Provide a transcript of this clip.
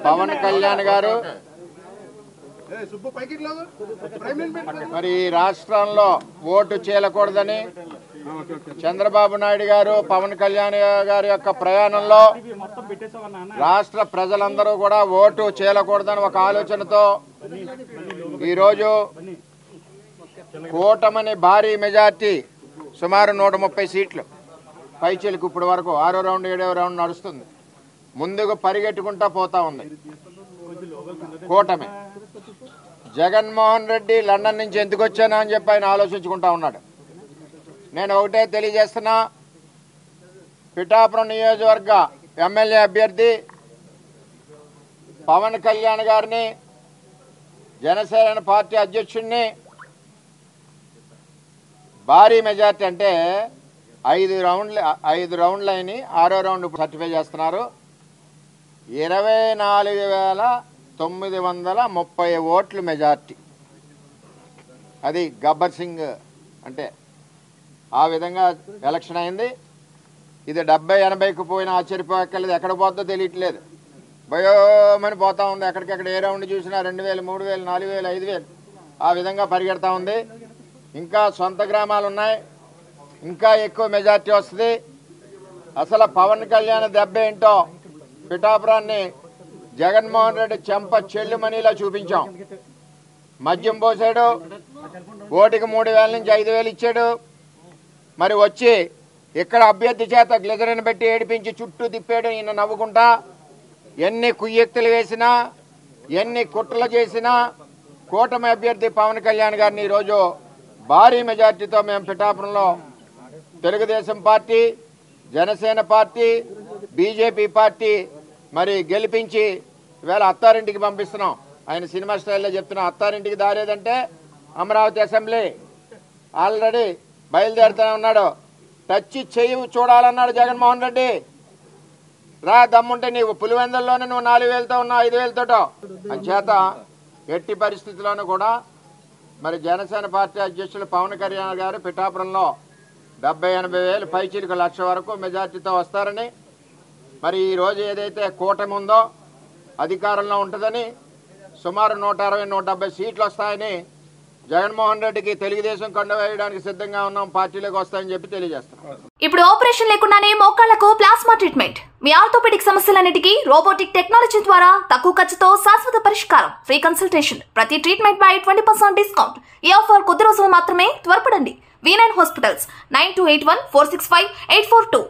పవన్ కళ్యాణ్ గారు మరి రాష్ట్రంలో ఓటు చీలకూడదని చంద్రబాబు నాయుడు గారు పవన్ కళ్యాణ్ గారి యొక్క ప్రయాణంలో రాష్ట్ర ప్రజలందరూ కూడా ఓటు చీలకూడదని ఒక ఆలోచనతో ఈరోజు కూటమిని భారీ మెజార్టీ సుమారు 130 సీట్లు పైచీలకు ఇప్పటి వరకు 6వ రౌండ్ 7వ రౌండ్ నడుస్తుంది. ముందుకు పరిగెట్టుకుంటా పోతా ఉంది కూటమి. జగన్మోహన్ రెడ్డి లండన్ నుంచి ఎందుకు వచ్చానా అని చెప్పి ఆయన ఆలోచించుకుంటా ఉన్నాడు. నేను ఒకటే తెలియజేస్తున్నా, పిఠాపురం నియోజకవర్గ ఎమ్మెల్యే అభ్యర్థి పవన్ కళ్యాణ్ గారిని, జనసేన పార్టీ అధ్యక్షుడిని భారీ మెజార్టీ అంటే 5 రౌండ్లు అయినాయి, 6వ రౌండ్ సర్టిఫై చేస్తున్నారు. 24,930 ఓట్లు మెజార్టీ. అది గబ్బర్ సింగ్ అంటే ఆ విధంగా ఎలక్షన్ అయింది. ఇది 70-80కు పోయినా ఆశ్చర్యపోక్కర్లేదు. ఎక్కడ పోతుందో తెలియట్లేదు, భయోమని పోతా ఉంది. ఎక్కడికెక్కడ ఏ రౌండ్ చూసినా 2,000, 3,000, 4,000, 5,000 ఆ విధంగా పరిగెడతా ఉంది. ఇంకా సొంత గ్రామాలు ఉన్నాయి, ఇంకా ఎక్కువ మెజార్టీ వస్తుంది. అసలు పవన్ కళ్యాణ్ దెబ్బ ఏంటో పిఠాపురాన్ని జగన్మోహన్ రెడ్డి చెంప చెల్లుమనిలా చూపించాం. మద్యం పోసాడు, ఓటికి 3,000 నుంచి 5,000 ఇచ్చాడు. మరి వచ్చి ఇక్కడ అభ్యర్థి చేత గ్లిజరిన్ పెట్టి ఏడిపించి చుట్టూ తిప్పాడు. ఈయన నవ్వుకుంటా ఎన్ని కుయ్యెక్తులు వేసినా, ఎన్ని కుట్రలు చేసినా కూటమి అభ్యర్థి పవన్ కళ్యాణ్ గారిని ఈరోజు భారీ మెజార్టీతో మేము పిఠాపురంలో Telugu Desam party, Janasena party, BJP party మరి గెలిపించి ఇవాళ అత్తారింటికి పంపిస్తున్నాం. ఆయన సినిమా స్టైల్లో చెప్తున్నా, అత్తారింటికి దారేదంటే అమరావతి అసెంబ్లీ. ఆల్రెడీ బయలుదేరుతూనే ఉన్నాడు. టచ్ చెయ్యి చూడాలన్నాడు జగన్మోహన్ రెడ్డి. రా దమ్ముంటే నీవు పులివెందుల్లోనే నువ్వు 4,000తో ఉన్నావు, 5,000తోటో. అంచేత ఎట్టి పరిస్థితుల్లోనూ కూడా మరి జనసేన పార్టీ అధ్యక్షులు పవన్ కళ్యాణ్ గారు పిఠాపురంలో 70-80 వేలు పైచీలకు 1,00,000 వరకు మెజార్టీతో వస్తారని, మరి ఈరోజు ఏదైతే కూటమి ఉందో అధికారంలో ఉంటుందని, సుమారు 160-170 సీట్లు వస్తాయని జగన్మోహన్ రెడ్డికి తెలుగుదేశం కండ వేయడానికి సిద్ధంగా ఉన్నాం, పార్టీలోకి వస్తాయని చెప్పి తెలియజేస్తున్నాం. ఇప్పుడు ఆపరేషన్ లేకుండానే మోకాళ్లకు ప్లాస్మా ట్రీట్మెంట్. మీ ఆర్థోపెడిక్ సమస్యలన్నిటికీ రోబోటిక్ టెక్నాలజీ ద్వారా తక్కువ ఖర్చుతో శాశ్వత పరిష్కారం. Free consultation. ప్రతి ట్రీట్మెంట్ పై 20% డిస్కౌంట్. ఈ ఆఫర్ కొద్ది రోజులు మాత్రమే. త్వరపడండి. V9 hospitals 9281465842.